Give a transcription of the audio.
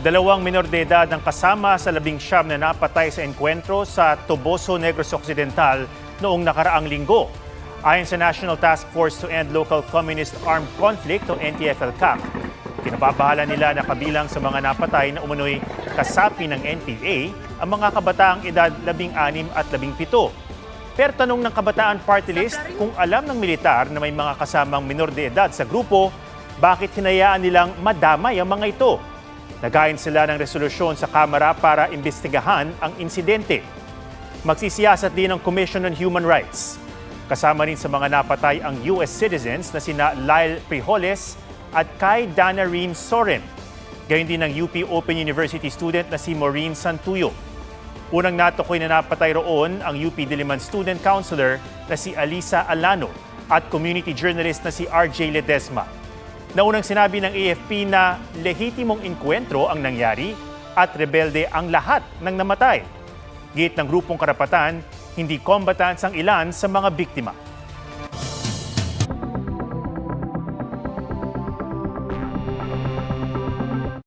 Dalawang minor de edad ang kasama sa 19 na napatay sa enkwentro sa Toboso, Negros Occidental noong nakaraang linggo. Ayon sa National Task Force to End Local Communist Armed Conflict o NTF-ELCAC, kinababahala nila na kabilang sa mga napatay na umunoy kasapi ng NPA ang mga kabataang edad 16 at 17. Pero tanong ng Kabataan Party List, kung alam ng militar na may mga kasamang minor de edad sa grupo, bakit hinayaan nilang madamay ang mga ito? Nagayon sila ng resolusyon sa Kamara para imbestigahan ang insidente. Magsisiyasat din ang Commission on Human Rights. Kasama rin sa mga napatay ang US citizens na sina Lyle Prijoles at Kai Danarine Soren. Gayon din ang UP Open University student na si Maureen Santuyo. Unang natukoy na napatay roon ang UP Diliman student counselor na si Alisa Alano at community journalist na si RJ Ledesma. Naunang sinabi ng AFP na lehitimong inkwentro ang nangyari at rebelde ang lahat ng namatay. Git ng grupong karapatan, hindi combatants ang ilan sa mga biktima.